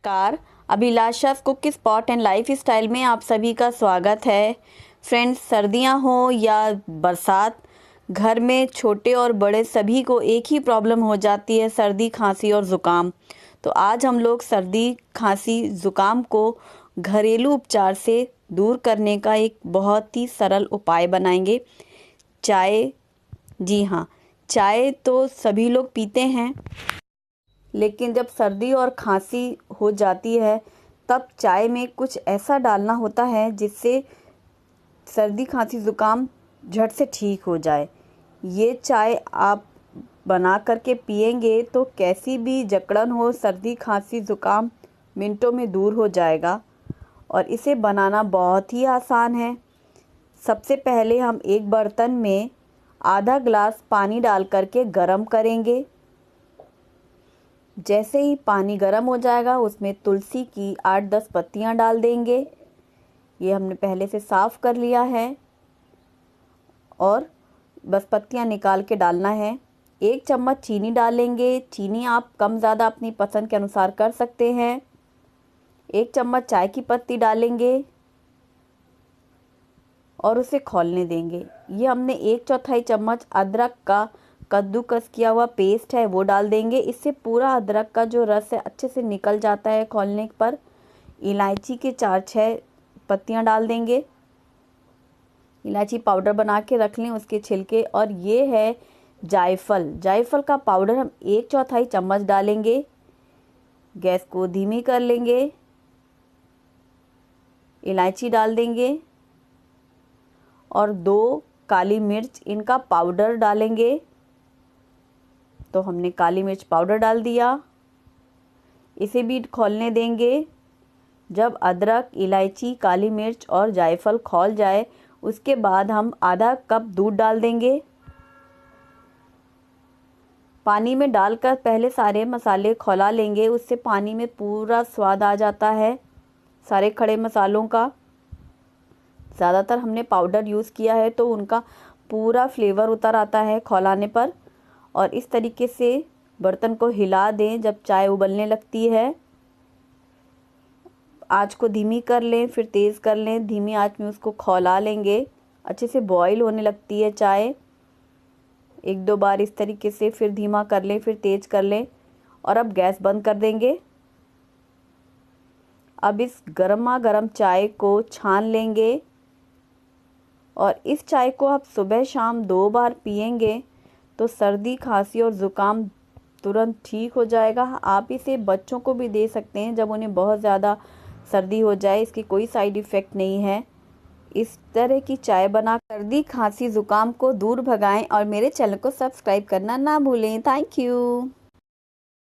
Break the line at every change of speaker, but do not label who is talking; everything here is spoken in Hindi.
नमस्कार। Abhilasha's cook spot and lifestyle में आप सभी का स्वागत है। फ्रेंड्स, सर्दियां हो या बरसात, घर में छोटे और बड़े सभी को एक ही प्रॉब्लम हो जाती है, सर्दी खांसी और ज़ुकाम। तो आज हम लोग सर्दी खांसी ज़ुकाम को घरेलू उपचार से दूर करने का एक बहुत ही सरल उपाय बनाएंगे। चाय। जी हाँ, चाय तो सभी लोग पीते हैं, लेकिन जब सर्दी और खांसी हो जाती है तब चाय में कुछ ऐसा डालना होता है जिससे सर्दी खांसी ज़ुकाम झट से ठीक हो जाए। ये चाय आप बना करके पिएंगे तो कैसी भी जकड़न हो, सर्दी खांसी ज़ुकाम मिनटों में दूर हो जाएगा। और इसे बनाना बहुत ही आसान है। सबसे पहले हम एक बर्तन में आधा ग्लास पानी डाल करके गरम करेंगे। जैसे ही पानी गर्म हो जाएगा उसमें तुलसी की 8-10 पत्तियां डाल देंगे। ये हमने पहले से साफ़ कर लिया है और बस पत्तियां निकाल के डालना है। 1 चम्मच चीनी डालेंगे। चीनी आप कम ज़्यादा अपनी पसंद के अनुसार कर सकते हैं। 1 चम्मच चाय की पत्ती डालेंगे और उसे खौलने देंगे। ये हमने 1/4 चम्मच अदरक का कद्दूकस किया हुआ पेस्ट है वो डाल देंगे। इससे पूरा अदरक का जो रस है अच्छे से निकल जाता है खौलने पर। इलायची के 4-6 पत्तियां डाल देंगे। इलायची पाउडर बना के रख लें, उसके छिलके। और ये है जायफल। जायफल का पाउडर हम 1/4 चम्मच डालेंगे। गैस को धीमी कर लेंगे। इलायची डाल देंगे और 2 काली मिर्च, इनका पाउडर डालेंगे। तो हमने काली मिर्च पाउडर डाल दिया। इसे भी खौलने देंगे। जब अदरक, इलायची, काली मिर्च और जायफल खौल जाए उसके बाद हम आधा कप दूध डाल देंगे। पानी में डालकर पहले सारे मसाले खौला लेंगे, उससे पानी में पूरा स्वाद आ जाता है सारे खड़े मसालों का। ज़्यादातर हमने पाउडर यूज़ किया है तो उनका पूरा फ्लेवर उतर आता है खौलाने पर। और इस तरीके से बर्तन को हिला दें जब चाय उबलने लगती है। आँच को धीमी कर लें, फिर तेज़ कर लें। धीमी आँच में उसको खौला लेंगे। अच्छे से बॉईल होने लगती है चाय। 1-2 बार इस तरीके से फिर धीमा कर लें, फिर तेज़ कर लें और अब गैस बंद कर देंगे। अब इस गर्मा गर्म चाय को छान लेंगे और इस चाय को आप सुबह शाम 2 बार पिएंगे तो सर्दी खांसी और ज़ुकाम तुरंत ठीक हो जाएगा। आप इसे बच्चों को भी दे सकते हैं जब उन्हें बहुत ज़्यादा सर्दी हो जाए। इसकी कोई साइड इफ़ेक्ट नहीं है। इस तरह की चाय बना सर्दी खांसी ज़ुकाम को दूर भगाएं और मेरे चैनल को सब्सक्राइब करना ना भूलें। Thank you.